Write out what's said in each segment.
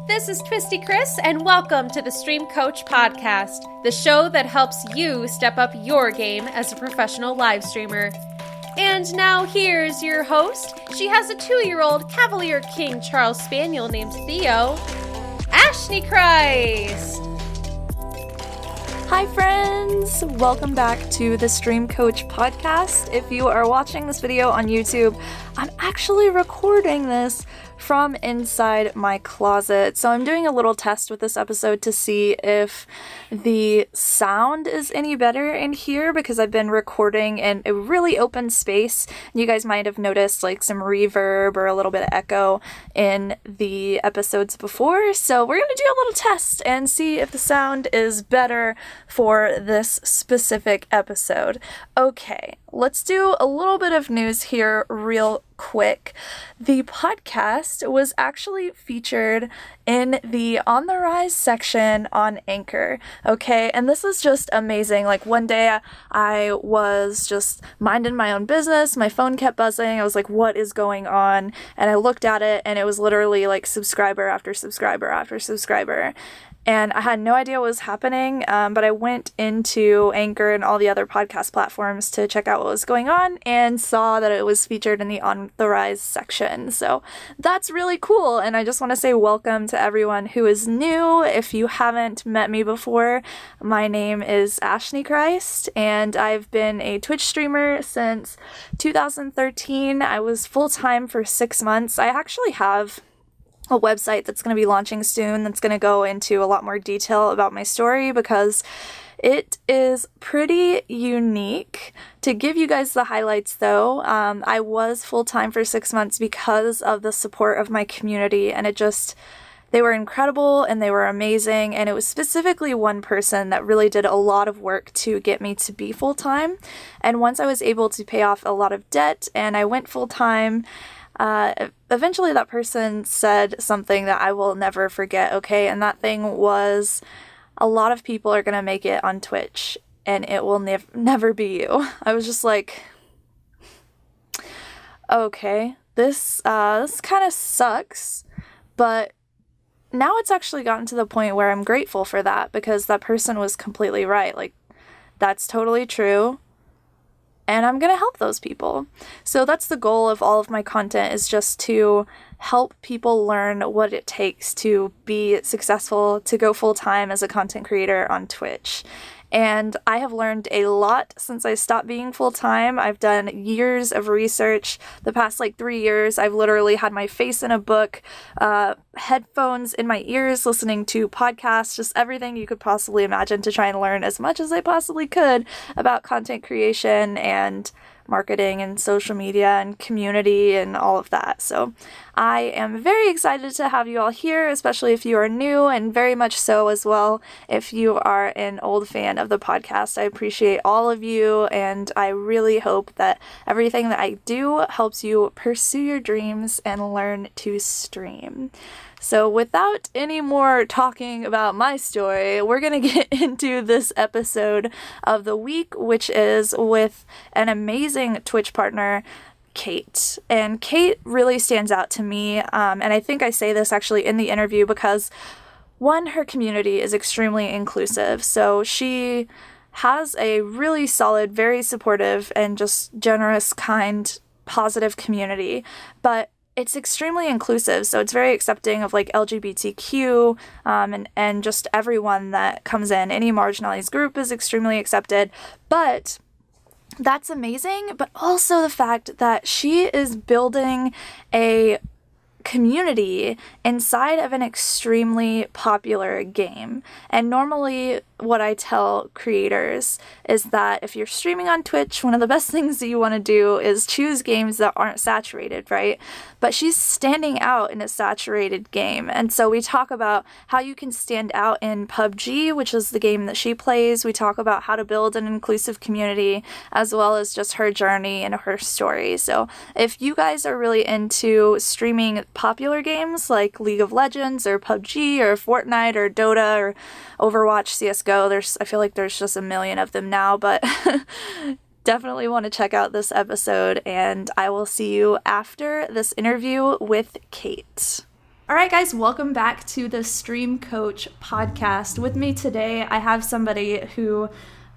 This is Twisty Chris, and welcome to the Stream Coach Podcast, the show that helps you step up your game as a professional live streamer. And now here's your host. She has a 2-year-old Cavalier King Charles Spaniel named Theo, ashnichrist. Hi friends! Welcome back to the Stream Coach Podcast. If you are watching this video on YouTube, I'm actually recording this from inside my closet. So I'm doing a little test with this episode to see if the sound is any better in here, because I've been recording in a really open space. You guys might have noticed like some reverb or a little bit of echo in the episodes before. So we're going to do a little test and see if the sound is better for this specific episode. Okay, let's do a little bit of news here real quick. The podcast was actually featured in the On the Rise section on Anchor. Okay, and this is just amazing. Like one day I was just minding my own business, my phone kept buzzing, I was like, what is going on? And I looked at it and it was literally like subscriber after subscriber after subscriber. And I had no idea what was happening, but I went into Anchor and all the other podcast platforms to check out what was going on and saw that it was featured in the On the Rise section. So that's really cool, and I just want to say welcome to everyone who is new. If you haven't met me before, my name is ashnichrist, and I've been a Twitch streamer since 2013. I was full-time for 6 months. I actually have a website that's going to be launching soon that's going to go into a lot more detail about my story, because it is pretty unique. To give you guys the highlights though, I was full-time for 6 months because of the support of my community, and they were incredible and they were amazing, and it was specifically one person that really did a lot of work to get me to be full-time. And once I was able to pay off a lot of debt and I went full-time, eventually that person said something that I will never forget, okay? And that thing was, a lot of people are going to make it on Twitch, and it will never be you. I was just like, okay, this kind of sucks, but now it's actually gotten to the point where I'm grateful for that, because that person was completely right. Like, that's totally true. And I'm going to help those people. So that's the goal of all of my content, is just to help people learn what it takes to be successful, to go full-time as a content creator on Twitch. And I have learned a lot since I stopped being full-time. I've done years of research. The past 3 years, I've literally had my face in a book, headphones in my ears, listening to podcasts, just everything you could possibly imagine to try and learn as much as I possibly could about content creation and marketing and social media and community and all of that. So I am very excited to have you all here, especially if you are new, and very much so as well if you are an old fan of the podcast. I appreciate all of you, and I really hope that everything that I do helps you pursue your dreams and learn to stream. So without any more talking about my story, we're going to get into this episode of the week, which is with an amazing Twitch partner, Kate. And Kate really stands out to me, and I think I say this actually in the interview because, one, her community is extremely inclusive. So she has a really solid, very supportive, and just generous, kind, positive community, but it's extremely inclusive, so it's very accepting of LGBTQ and just everyone that comes in. Any marginalized group is extremely accepted, but that's amazing. But also the fact that she is building a community inside of an extremely popular game. And normally what I tell creators is that if you're streaming on Twitch, one of the best things that you want to do is choose games that aren't saturated, right? But she's standing out in a saturated game. And so we talk about how you can stand out in PUBG, which is the game that she plays. We talk about how to build an inclusive community, as well as just her journey and her story. So if you guys are really into streaming popular games like League of Legends or PUBG or Fortnite or Dota or Overwatch, CSGO, I feel like there's just a million of them now, but definitely want to check out this episode, and I will see you after this interview with Kate. All right, guys, welcome back to the Stream Coach podcast. With me today, I have somebody who,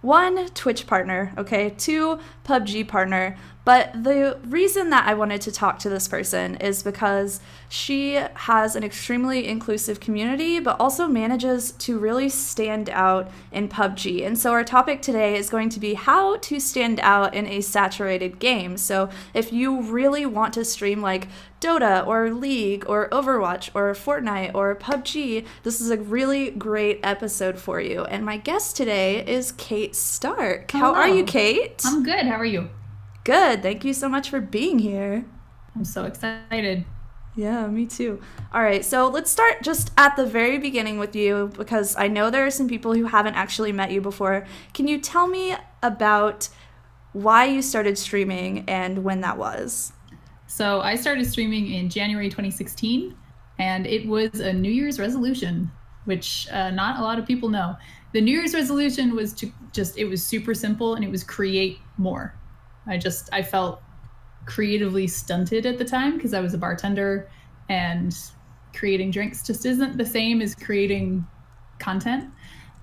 one, Twitch partner, okay, two, PUBG partner. But the reason that I wanted to talk to this person is because she has an extremely inclusive community, but also manages to really stand out in PUBG. And so our topic today is going to be how to stand out in a saturated game. So if you really want to stream like Dota or League or Overwatch or Fortnite or PUBG, this is a really great episode for you. And my guest today is Kate Stark. Hello. How are you, Kate? I'm good. How are you? Good. Thank you so much for being here. I'm so excited. Yeah, me too. All right, so let's start just at the very beginning with you because I know there are some people who haven't actually met you before. Can you tell me about why you started streaming and when that was? So I started streaming in January 2016, and it was a New Year's resolution, which not a lot of people know. The New Year's resolution was it was super simple, and it was create more. I felt creatively stunted at the time because I was a bartender, and creating drinks just isn't the same as creating content.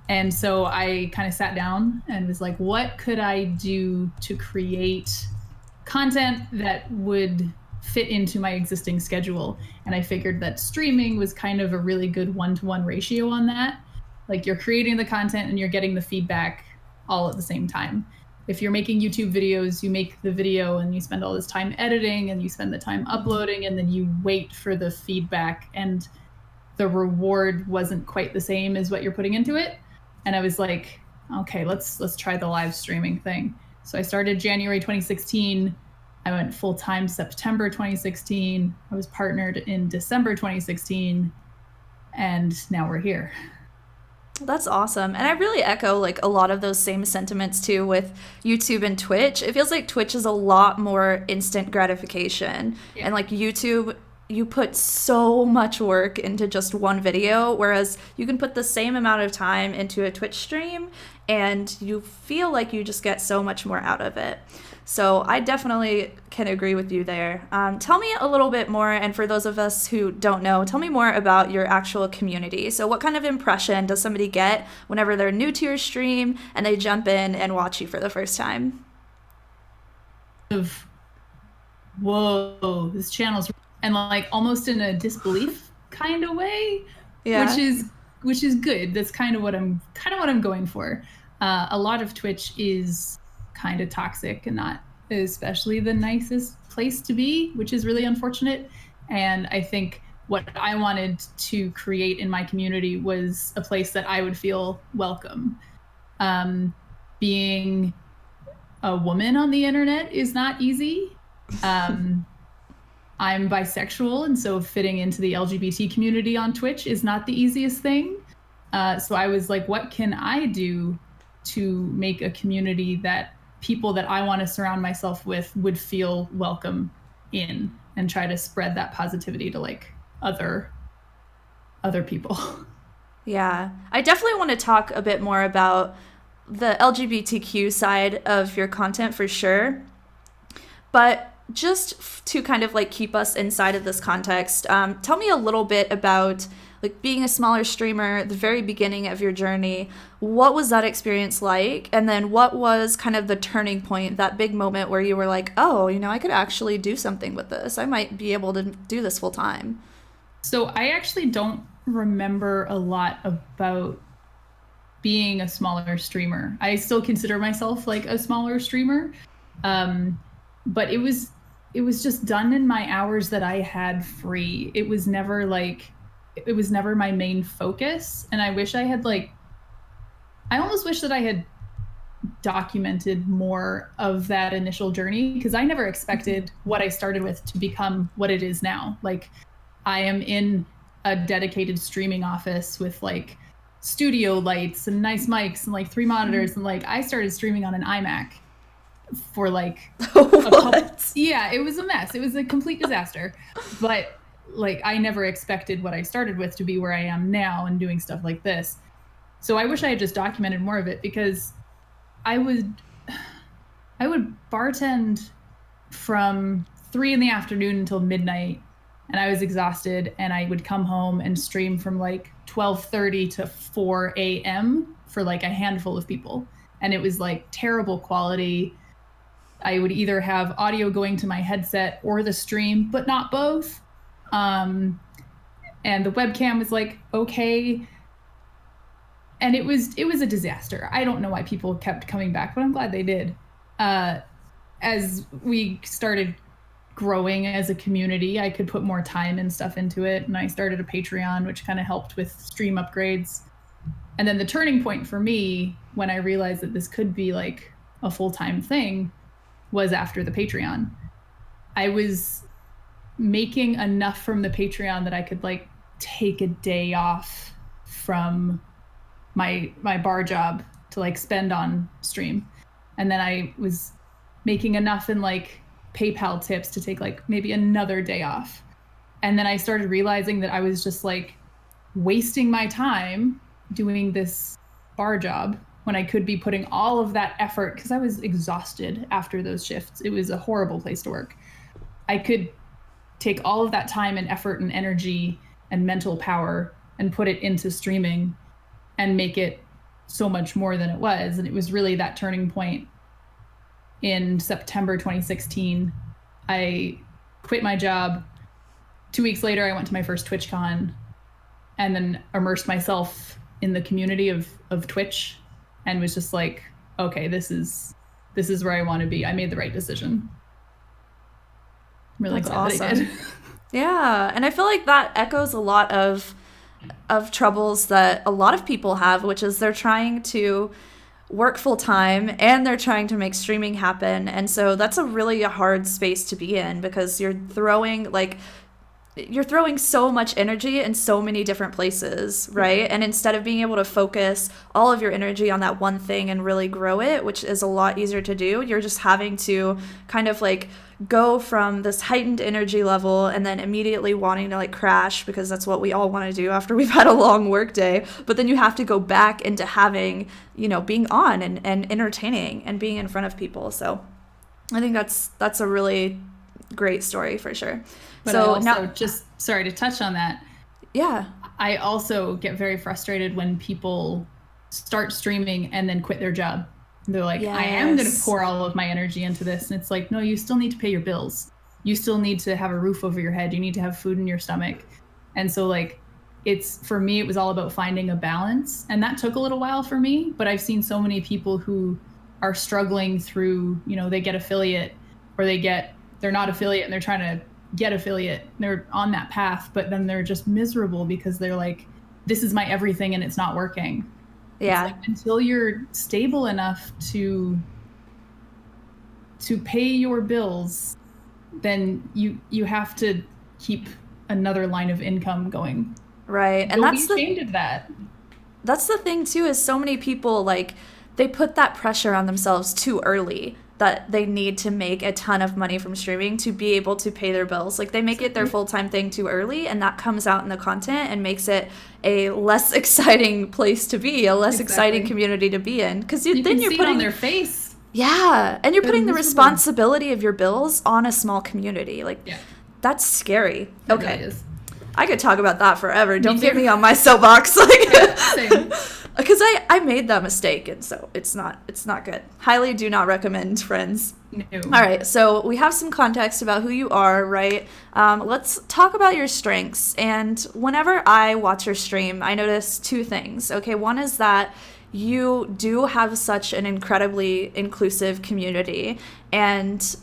And so I kind of sat down and was like, what could I do to create content that would fit into my existing schedule? And I figured that streaming was kind of a really good one-to-one ratio on that. Like, you're creating the content and you're getting the feedback all at the same time. If you're making YouTube videos, you make the video and you spend all this time editing and you spend the time uploading, and then you wait for the feedback, and the reward wasn't quite the same as what you're putting into it. And I was like, okay, let's try the live streaming thing. So I started January 2016. I went full-time September 2016. I was partnered in December 2016, and now we're here. That's awesome. And I really echo like a lot of those same sentiments too with YouTube and Twitch. It feels like Twitch is a lot more instant gratification. Yeah. And like YouTube, you put so much work into just one video, whereas you can put the same amount of time into a Twitch stream and you feel like you just get so much more out of it. So I definitely can agree with you there. Tell me a little bit more, and for those of us who don't know, tell me more about your actual community. So what kind of impression does somebody get whenever they're new to your stream and they jump in and watch you for the first time? Whoa, this channel's, and like almost in a disbelief kind of way, yeah. which is good. That's kind of what I'm going for. A lot of Twitch is kind of toxic and not especially the nicest place to be, which is really unfortunate. And I think what I wanted to create in my community was a place that I would feel welcome. Being a woman on the internet is not easy. I'm bisexual, and so fitting into the LGBT community on Twitch is not the easiest thing. So I was like, what can I do to make a community that people that I want to surround myself with would feel welcome in, and try to spread that positivity to like other people. Yeah, I definitely want to talk a bit more about the LGBTQ side of your content for sure. But just to kind of like keep us inside of this context, tell me a little bit about like being a smaller streamer, the very beginning of your journey. What was that experience like? And then what was kind of the turning point, that big moment where you were like, oh, you know, I could actually do something with this. I might be able to do this full time. So I actually don't remember a lot about being a smaller streamer. I still consider myself like a smaller streamer. But it was just done in my hours that I had free. It was never my main focus. And I almost wish that I had documented more of that initial journey, because I never expected what I started with to become what it is now. Like, I am in a dedicated streaming office with like studio lights and nice mics and like 3 monitors. And like, I started streaming on an iMac for like yeah, it was a mess. It was a complete disaster. But like, I never expected what I started with to be where I am now and doing stuff like this. So I wish I had just documented more of it, because I would bartend from 3 p.m. until midnight, and I was exhausted, and I would come home and stream from like 12:30 to 4 a.m. for like a handful of people. And it was like terrible quality. I would either have audio going to my headset or the stream, but not both. And the webcam was like, okay. And it was a disaster. I don't know why people kept coming back, but I'm glad they did. As we started growing as a community, I could put more time and stuff into it. And I started a Patreon, which kind of helped with stream upgrades. And then the turning point for me, when I realized that this could be like a full-time thing, was after the Patreon. I was making enough from the Patreon that I could like take a day off from my bar job to like spend on stream. And then I was making enough in like PayPal tips to take like maybe another day off. And then I started realizing that I was just like wasting my time doing this bar job when I could be putting all of that effort, because I was exhausted after those shifts. It was a horrible place to work. I could take all of that time and effort and energy and mental power and put it into streaming and make it so much more than it was. And it was really that turning point in September 2016. I quit my job. 2 weeks later, I went to my first TwitchCon and then immersed myself in the community of Twitch and was just like, okay, this is where I want to be. I made the right decision. I'm really glad that I did. Yeah, and I feel like that echoes a lot of troubles that a lot of people have, which is they're trying to work full time and they're trying to make streaming happen. And so that's a really hard space to be in, because you're throwing so much energy in so many different places, right? And instead of being able to focus all of your energy on that one thing and really grow it, which is a lot easier to do, you're just having to kind of like go from this heightened energy level and then immediately wanting to like crash, because that's what we all want to do after we've had a long work day. But then you have to go back into having, being on and entertaining and being in front of people. So I think that's a really great story for sure. But so I also, now, just sorry to touch on that. Yeah. I also get very frustrated when people start streaming and then quit their job. They're like, yes. I am going to pour all of my energy into this. And it's like, no, you still need to pay your bills. You still need to have a roof over your head. You need to have food in your stomach. And so like, for me, it was all about finding a balance. And that took a little while for me, but I've seen so many people who are struggling through, they get affiliate, or they're not affiliate and they're trying to get affiliate. They're on that path, but then they're just miserable because they're like, this is my everything and it's not working. Yeah. It's like, until you're stable enough to pay your bills, then you have to keep another line of income going. Right. And Don't be ashamed of that. That's the thing too, is so many people like they put that pressure on themselves too early, that they need to make a ton of money from streaming to be able to pay their bills. Like they make it their full-time thing too early, and that comes out in the content and makes it a less exciting place to be, a less exciting community to be in. Because then you're see putting it on their face. Yeah, and you're putting the responsibility of your bills on a small community. Like that's scary. Okay. Really is. I could talk about that forever. Don't get me on my soapbox. Like, Same. Because I made that mistake, and so it's not good. Highly do not recommend, friends. No. All right, so we have some context about who you are, right? Let's talk about your strengths. And whenever I watch your stream, I notice two things. Okay, one is that you do have such an incredibly inclusive community, and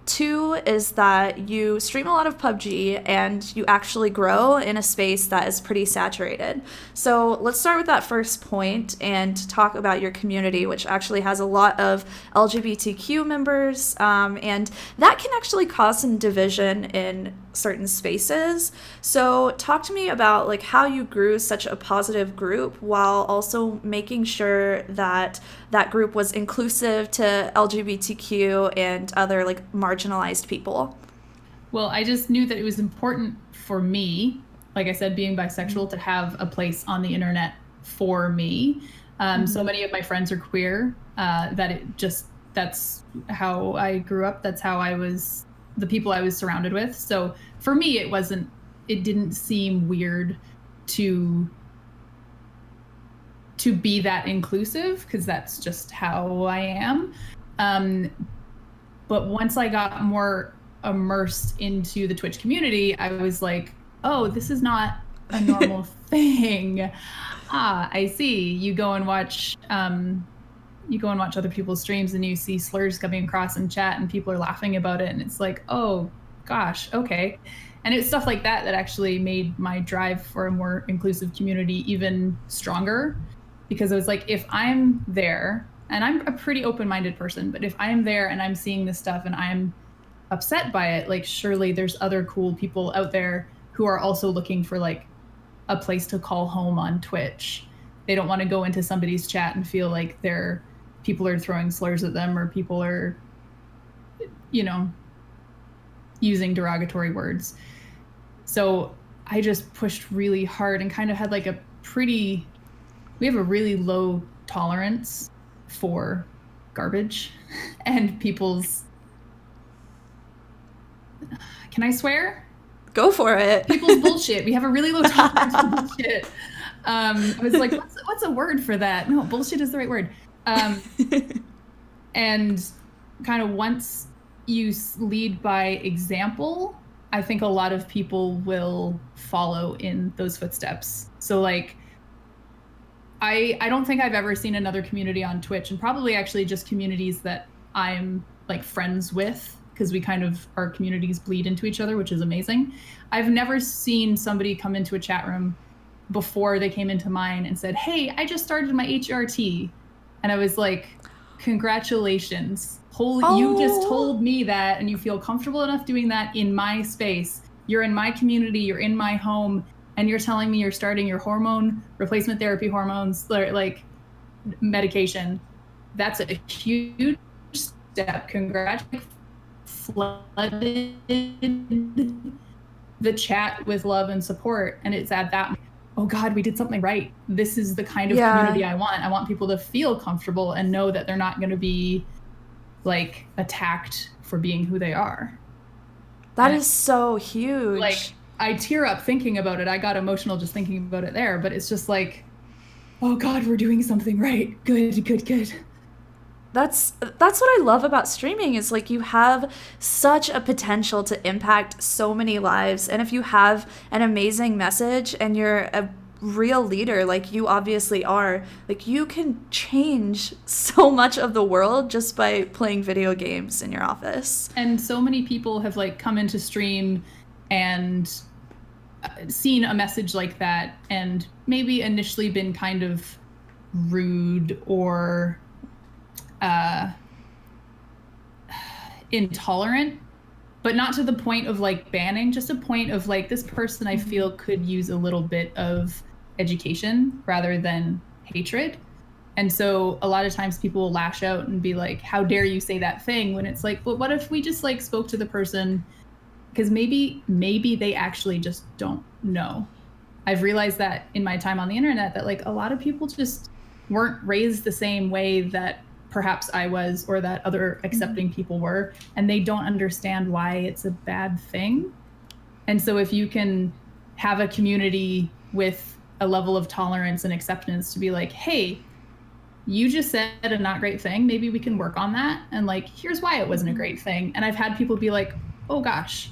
two is that you stream a lot of PUBG and you actually grow in a space that is pretty saturated. So let's start with that first point and talk about your community, which actually has a lot of LGBTQ members, and that can actually cause some division in certain spaces. So talk to me about like how you grew such a positive group while also making sure that that group was inclusive to LGBTQ and other like marginalized people. Well, I just knew that it was important for me, like I said, being bisexual, to have a place on the internet for me. So many of my friends are queer, that's how I grew up. That's how the people I was surrounded with. So for me, it wasn't it didn't seem weird to be that inclusive, because that's just how I am. But once I got more immersed into the Twitch community, I was like, oh, this is not a normal thing. I see. You go and watch other people's streams and you see slurs coming across in chat and people are laughing about it, and it's like, oh gosh, okay. And it's stuff like that that actually made my drive for a more inclusive community even stronger, because I was like, if I'm there, and I'm a pretty open-minded person, but if I'm there and I'm seeing this stuff and I'm upset by it, like, surely there's other cool people out there who are also looking for like a place to call home on Twitch. They don't want to go into somebody's chat and feel like people are throwing slurs at them, or people are, using derogatory words. So I just pushed really hard and kind of had like we have a really low tolerance for garbage and people's, can I swear? Go for it. People's bullshit. We have a really low tolerance for bullshit. I was like, what's a word for that? No, bullshit is the right word. And kind of once you lead by example, I think a lot of people will follow in those footsteps. So like, I don't think I've ever seen another community on Twitch, and probably actually just communities that I'm like friends with, because our communities bleed into each other, which is amazing. I've never seen somebody come into a chat room before they came into mine and said, hey, I just started my HRT. And I was like, congratulations. You just told me that, and you feel comfortable enough doing that in my space. You're in my community, you're in my home, and you're telling me you're starting your hormone replacement therapy, hormones, like medication. That's a huge step. Congratulations. Flooded the chat with love and support, and it's at that, oh God, we did something right. This is the kind of community I want. I want people to feel comfortable and know that they're not going to be like attacked for being who they are. That is so huge. Like, I tear up thinking about it. I got emotional just thinking about it there, but it's just like, oh God, we're doing something right. Good. That's what I love about streaming, is like you have such a potential to impact so many lives. And if you have an amazing message and you're a real leader, like you obviously are, like you can change so much of the world just by playing video games in your office. And so many people have like come into stream and seen a message like that and maybe initially been kind of rude or intolerant, but not to the point of like banning, just a point of like, this person I feel could use a little bit of education rather than hatred. And so a lot of times people will lash out and be like, how dare you say that thing, when it's like, but what if we just like spoke to the person, because maybe they actually just don't know. I've realized that in my time on the internet that like a lot of people just weren't raised the same way that perhaps I was, or that other accepting people were, and they don't understand why it's a bad thing. And so if you can have a community with a level of tolerance and acceptance to be like, hey, you just said a not great thing, maybe we can work on that, and like, here's why it wasn't a great thing. And I've had people be like, oh gosh,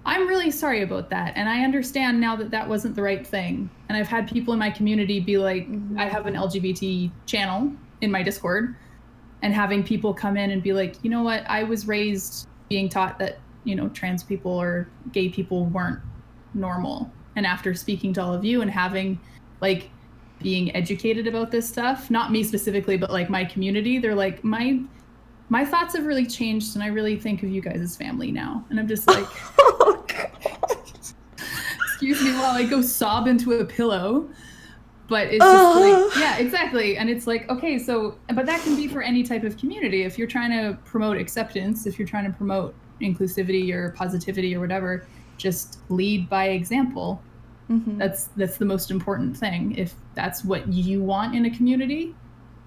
I'm really sorry about that, and I understand now that that wasn't the right thing. And I've had people in my community be like, I have an LGBT channel in my Discord, and having people come in and be like, you know what, I was raised being taught that, trans people or gay people weren't normal. And after speaking to all of you and having like being educated about this stuff, not me specifically, but like my community, they're like, my thoughts have really changed, and I really think of you guys as family now. And I'm just like, excuse me while I go sob into a pillow. But it's just like, yeah, exactly. And it's like, okay, so, but that can be for any type of community. If you're trying to promote acceptance, if you're trying to promote inclusivity or positivity or whatever, just lead by example. That's the most important thing. If that's what you want in a community,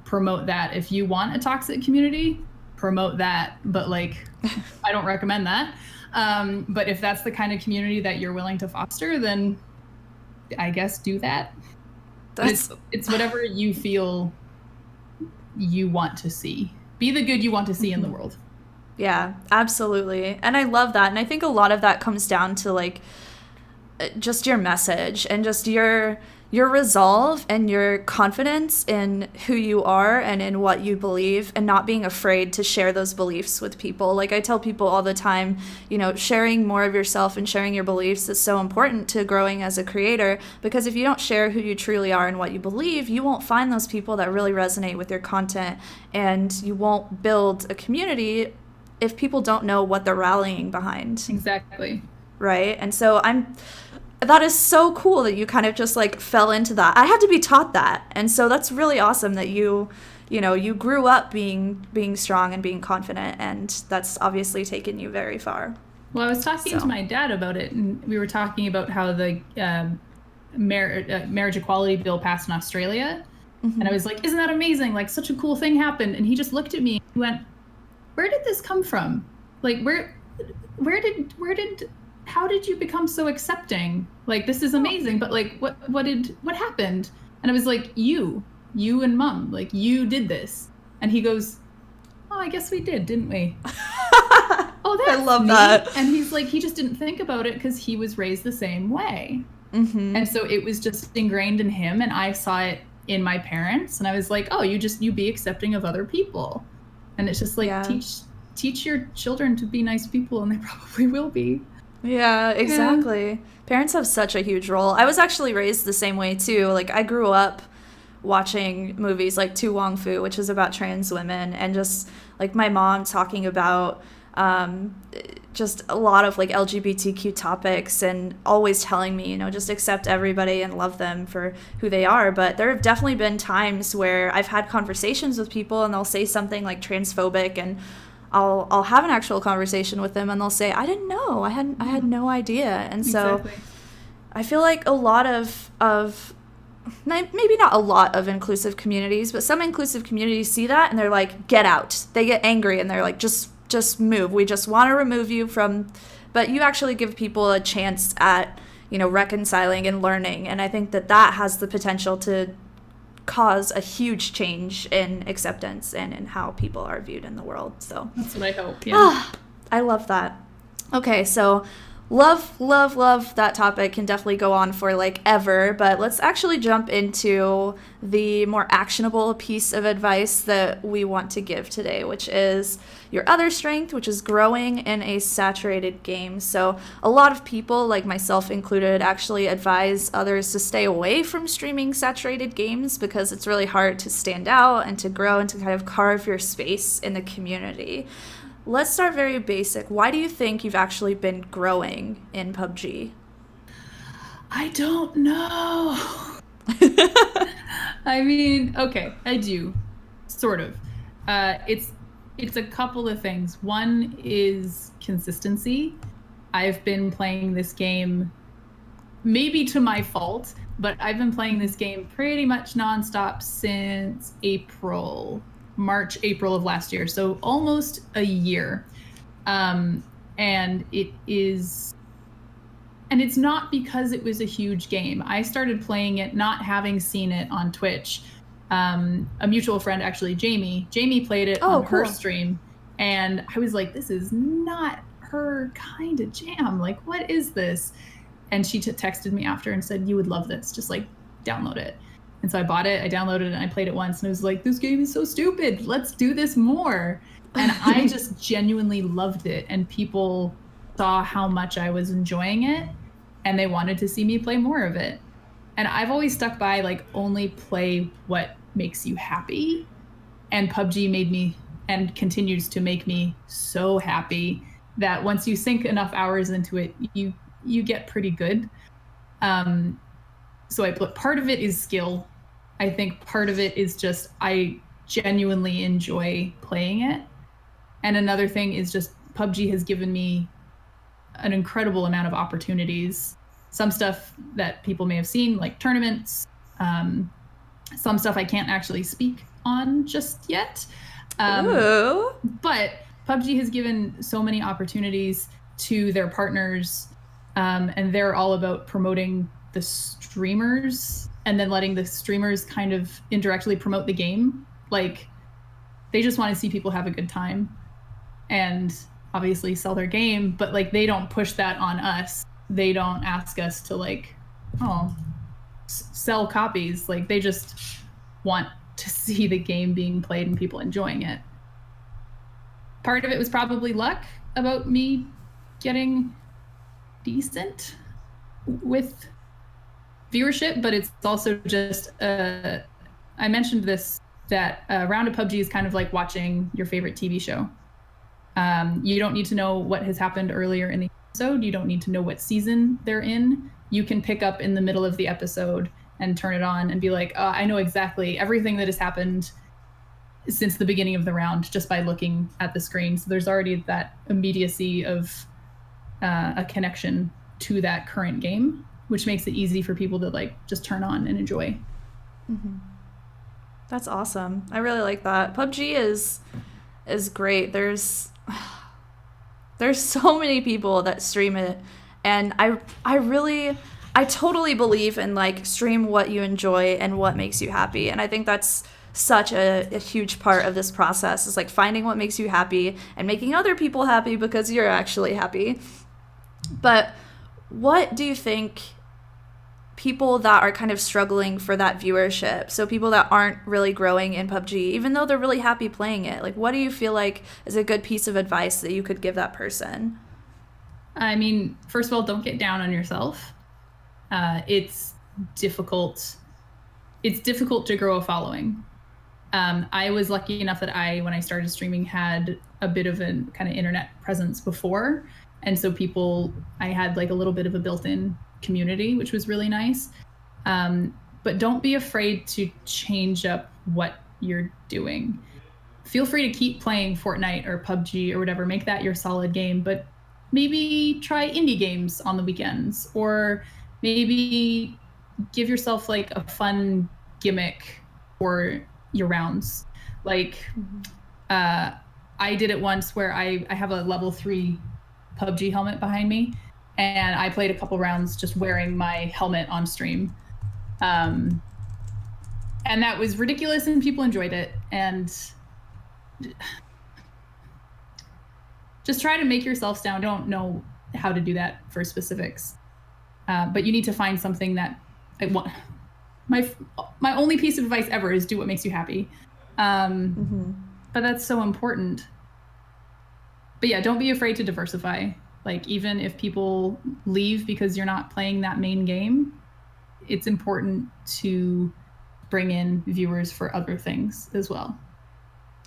promote that. If you want a toxic community, promote that. But like, I don't recommend that. But if that's the kind of community that you're willing to foster, then I guess do that. It's whatever you feel you want to see. Be the good you want to see in the world. Yeah, absolutely. And I love that. And I think a lot of that comes down to like just your message and just your resolve and your confidence in who you are and in what you believe, and not being afraid to share those beliefs with people. Like I tell people all the time, you know, sharing more of yourself and sharing your beliefs is so important to growing as a creator, because if you don't share who you truly are and what you believe, you won't find those people that really resonate with your content, and you won't build a community if people don't know what they're rallying behind. Exactly. Right? And so that is so cool that you kind of just like fell into that. I had to be taught that. And so that's really awesome that you grew up being strong and being confident, and that's obviously taken you very far. Well, I was talking to my dad about it, and we were talking about how the marriage equality bill passed in Australia. Mm-hmm. And I was like, isn't that amazing? Like, such a cool thing happened. And he just looked at me and went, where did this come from? Like, how did you become so accepting? Like, this is amazing, but like, what happened? And I was like, you and Mom, like, you did this. And he goes, oh, I guess we did, didn't we? Oh, that's I love neat. that. And he's like, he just didn't think about it because he was raised the same way. Mm-hmm. And so it was just ingrained in him, and I saw it in my parents, and I was like, oh, you be accepting of other people. And it's just like, teach your children to be nice people, and they probably will be. Yeah, exactly. Yeah. Parents have such a huge role. I was actually raised the same way too. Like, I grew up watching movies like To Wong Fu, which is about trans women, and just like my mom talking about just a lot of like LGBTQ topics, and always telling me, you know, just accept everybody and love them for who they are. But there have definitely been times where I've had conversations with people, and they'll say something like transphobic, and I'll have an actual conversation with them, and they'll say, I didn't know, I had no idea. And so exactly. I feel like a lot of maybe not a lot of inclusive communities, but some inclusive communities see that and they're like, get out. They get angry and they're like, just move. We just want to remove you from, but you actually give people a chance at, you know, reconciling and learning. And I think that has the potential to cause a huge change in acceptance and in how people are viewed in the world. So that's what I hope. Yeah. I love that. Okay, so love that topic. Can definitely go on for like ever, but let's actually jump into the more actionable piece of advice that we want to give today, which is your other strength, which is growing in a saturated game. So a lot of people, like myself included, actually advise others to stay away from streaming saturated games because it's really hard to stand out and to grow and to kind of carve your space in the community. Let's start very basic. Why do you think you've actually been growing in PUBG? I don't know. I mean, okay, I do, sort of. It's a couple of things. One is consistency. I've been playing this game, maybe to my fault, but I've been playing this game pretty much nonstop since March, April of last year. So almost a year. And it's not because it was a huge game. I started playing it not having seen it on Twitch. A mutual friend, actually, Jamie played it on her stream, and I was like, this is not her kind of jam. Like, what is this? And she texted me after and said, you would love this. Just like download it. And so I bought it, I downloaded it, and I played it once, and I was like, this game is so stupid. Let's do this more. And I just genuinely loved it, and people saw how much I was enjoying it, and they wanted to see me play more of it. And I've always stuck by, like, only play what makes you happy. And PUBG made me, and continues to make me, so happy that once you sink enough hours into it, you get pretty good. So part of it is skill. I think part of it is just I genuinely enjoy playing it. And another thing is just PUBG has given me an incredible amount of opportunities. Some stuff that people may have seen, like tournaments. Some stuff I can't actually speak on just yet. But PUBG has given so many opportunities to their partners, and they're all about promoting the streamers and then letting the streamers kind of indirectly promote the game. Like, they just want to see people have a good time and obviously sell their game, but like they don't push that on us. They don't ask us to like, sell copies. Like, they just want to see the game being played and people enjoying it. Part of it was probably luck about me getting decent with viewership, but it's also just I mentioned this, that a round of PUBG is kind of like watching your favorite TV show. You don't need to know what has happened earlier in the episode. You don't need to know what season they're in. You can pick up in the middle of the episode and turn it on and be like, I know exactly everything that has happened since the beginning of the round just by looking at the screen. So there's already that immediacy of a connection to that current game, which makes it easy for people to like just turn on and enjoy. Mm-hmm. That's awesome. I really like that. PUBG is great. There's so many people that stream it, and I totally believe in like stream what you enjoy and what makes you happy. And I think that's such a huge part of this process, is like finding what makes you happy and making other people happy because you're actually happy. But what do you think people that are kind of struggling for that viewership, so people that aren't really growing in PUBG, even though they're really happy playing it, like what do you feel like is a good piece of advice that you could give that person? I mean, first of all, don't get down on yourself. It's difficult. It's difficult to grow a following. I was lucky enough that when I started streaming, had a bit of a kind of internet presence before. And so I had like a little bit of a built-in community, which was really nice. But don't be afraid to change up what you're doing. Feel free to keep playing Fortnite or PUBG or whatever, make that your solid game, but maybe try indie games on the weekends, or maybe give yourself like a fun gimmick for your rounds. Like, I did it once where I have a level 3 PUBG helmet behind me, and I played a couple rounds just wearing my helmet on stream. And that was ridiculous and people enjoyed it. And just try to make yourself stand. I don't know how to do that for specifics. But you need to find something that I want. My only piece of advice ever is do what makes you happy. But that's so important. But yeah, don't be afraid to diversify. Like, even if people leave because you're not playing that main game, it's important to bring in viewers for other things as well.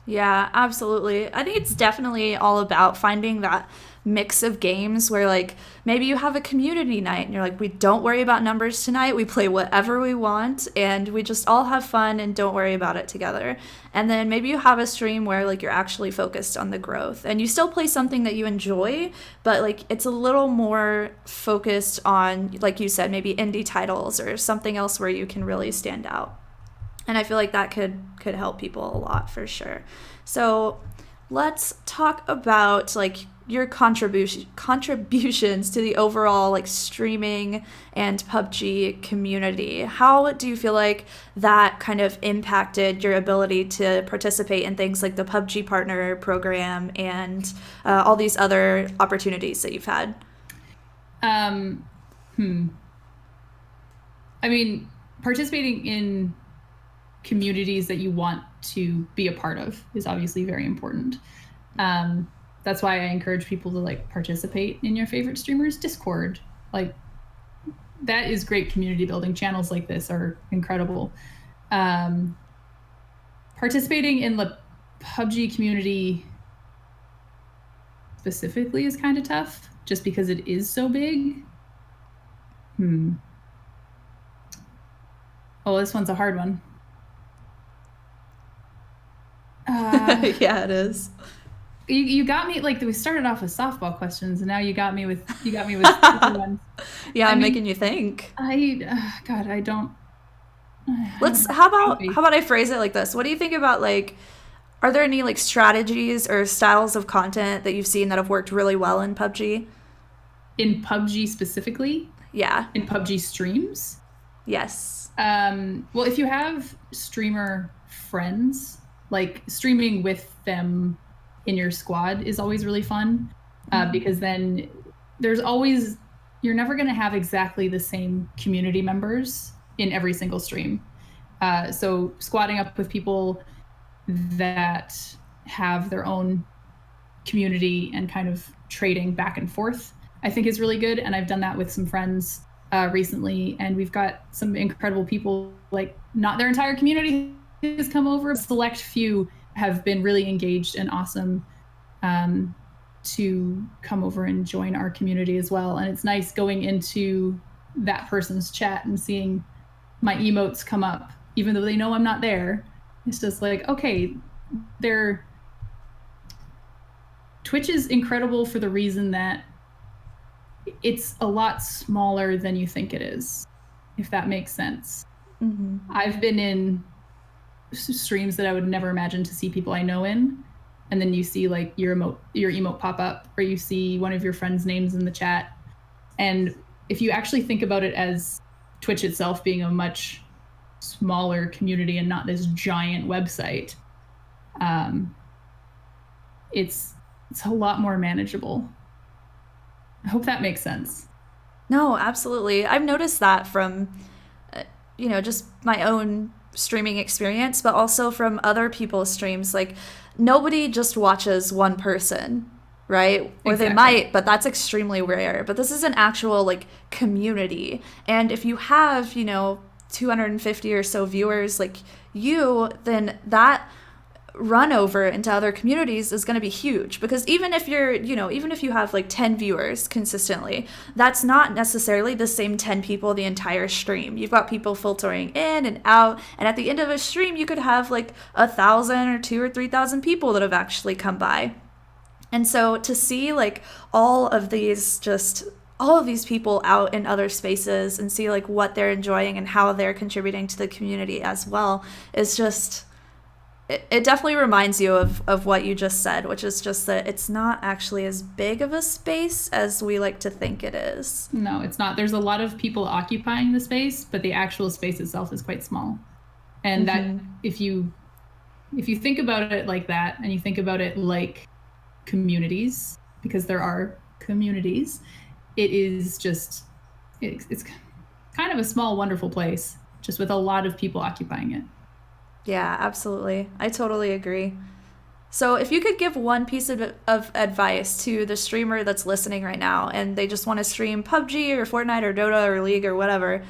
Yeah, absolutely. I think it's definitely all about finding that mix of games where, like, maybe you have a community night and you're like, we don't worry about numbers tonight. We play whatever we want and we just all have fun and don't worry about it together. And then maybe you have a stream where, like, you're actually focused on the growth and you still play something that you enjoy, but, like, it's a little more focused on, like you said, maybe indie titles or something else where you can really stand out. And I feel like that could help people a lot for sure. So let's talk about like your contributions to the overall like streaming and PUBG community. How do you feel like that kind of impacted your ability to participate in things like the PUBG Partner Program and all these other opportunities that you've had? I mean, participating in communities that you want to be a part of is obviously very important. That's why I encourage people to like participate in your favorite streamer's Discord. Like, that is great community building. Channels like this are incredible. Participating in the PUBG community specifically is kind of tough just because it is so big. Oh, this one's a hard one. Yeah, it is. You got me, like, we started off with softball questions and now you got me with different ones. Yeah, I'm making you think. God, I don't. How about I phrase it like this? What do you think about, like, are there any like strategies or styles of content that you've seen that have worked really well in PUBG? In PUBG specifically? Yeah. In PUBG streams? Yes. Well, if you have streamer friends, like streaming with them in your squad is always really fun, because then you're never going to have exactly the same community members in every single stream. So squatting up with people that have their own community and kind of trading back and forth, I think is really good. And I've done that with some friends recently, and we've got some incredible people, like not their entire community has come over. A select few have been really engaged and awesome to come over and join our community as well. And it's nice going into that person's chat and seeing my emotes come up, even though they know I'm not there. It's just like, okay, Twitch is incredible for the reason that it's a lot smaller than you think it is, if that makes sense. Mm-hmm. I've been in streams that I would never imagine to see people I know in, and then you see like your emote pop up, or you see one of your friends' names in the chat. And if you actually think about it as Twitch itself being a much smaller community and not this giant website, it's a lot more manageable. I hope that makes sense. No, absolutely. I've noticed that from, just my own streaming experience, but also from other people's streams. Like, nobody just watches one person, right? Or Exactly. They might, but that's extremely rare. But this is an actual, like, community. And if you have, 250 or so viewers like you, then that run over into other communities is going to be huge, because even if you have like 10 viewers consistently, that's not necessarily the same 10 people the entire stream. You've got people filtering in and out, and at the end of a stream you could have like 1,000 or 2,000 or 3,000 people that have actually come by. And so to see like all of these people out in other spaces and see like what they're enjoying and how they're contributing to the community as well is just, it definitely reminds you of what you just said, which is just that it's not actually as big of a space as we like to think it is. No, it's not. There's a lot of people occupying the space, but the actual space itself is quite small. And that if you think about it like that, and you think about it like communities, because there are communities, it is just, it's kind of a small, wonderful place, just with a lot of people occupying it. Yeah, absolutely. I totally agree. So if you could give one piece of advice to the streamer that's listening right now, and they just want to stream PUBG or Fortnite or Dota or League or whatever,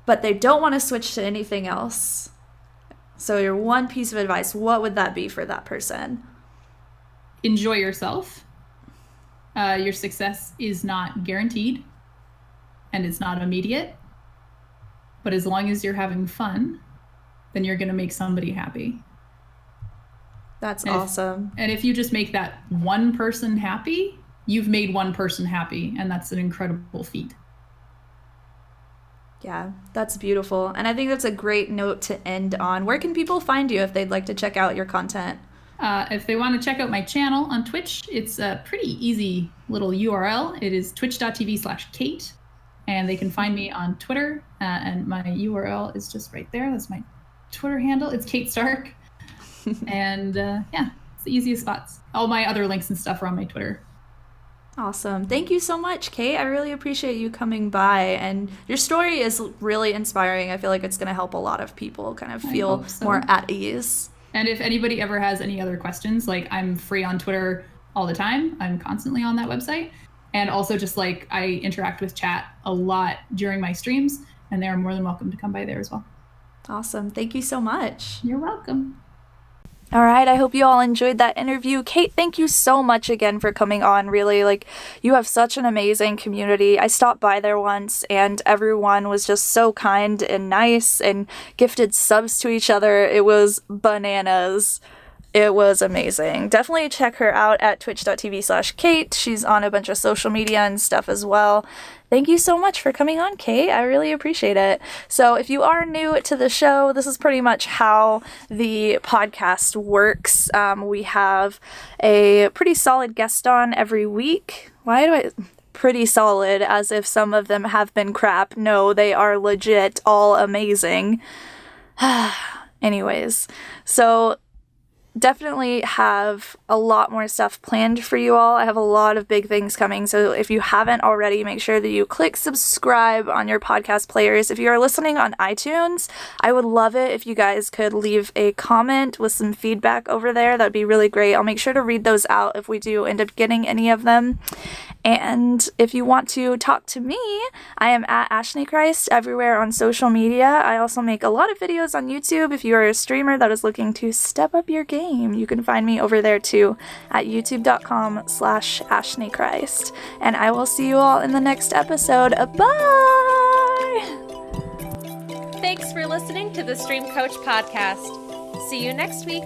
but they don't want to switch to anything else. So your one piece of advice, what would that be for that person? Enjoy yourself. Your success is not guaranteed, and it's not immediate. But as long as you're having fun, then you're going to make somebody happy. That's awesome. And if you just make that one person happy, you've made one person happy, and that's an incredible feat. Yeah, that's beautiful. And I think that's a great note to end on. Where can people find you if they'd like to check out your content? If they want to check out my channel on Twitch, it's a pretty easy little URL. It is twitch.tv/Kate, and they can find me on Twitter, and my URL is just right there. That's my Twitter handle. It's Kate Stark. And yeah, it's the easiest spots. All my other links and stuff are on my Twitter. Awesome. Thank you so much, Kate. I really appreciate you coming by, and your story is really inspiring. I feel like it's going to help a lot of people kind of feel more at ease. And if anybody ever has any other questions, like, I'm free on Twitter all the time. I'm constantly on that website. And also just like, I interact with chat a lot during my streams, and they're more than welcome to come by there as well. Awesome. Thank you so much. You're welcome. All right, I hope you all enjoyed that interview. Kate, thank you so much again for coming on. Really, like, you have such an amazing community. I stopped by there once, and everyone was just so kind and nice and gifted subs to each other. It was bananas. It was amazing. Definitely check her out at twitch.tv/Kate. She's on a bunch of social media and stuff as well. Thank you so much for coming on, Kate. I really appreciate it. So if you are new to the show, this is pretty much how the podcast works. We have a pretty solid guest on every week. pretty solid, as if some of them have been crap. No, they are legit all amazing. Anyways, so definitely have a lot more stuff planned for you all. I have a lot of big things coming, so if you haven't already, make sure that you click subscribe on your podcast players. If you are listening on iTunes, I would love it if you guys could leave a comment with some feedback over there. That would be really great. I'll make sure to read those out if we do end up getting any of them. And if you want to talk to me, I am at ashnichrist everywhere on social media. I also make a lot of videos on YouTube. If you are a streamer that is looking to step up your game, you can find me over there too at youtube.com/ashnichrist. And I will see you all in the next episode. Bye! Thanks for listening to the Stream Coach podcast. See you next week.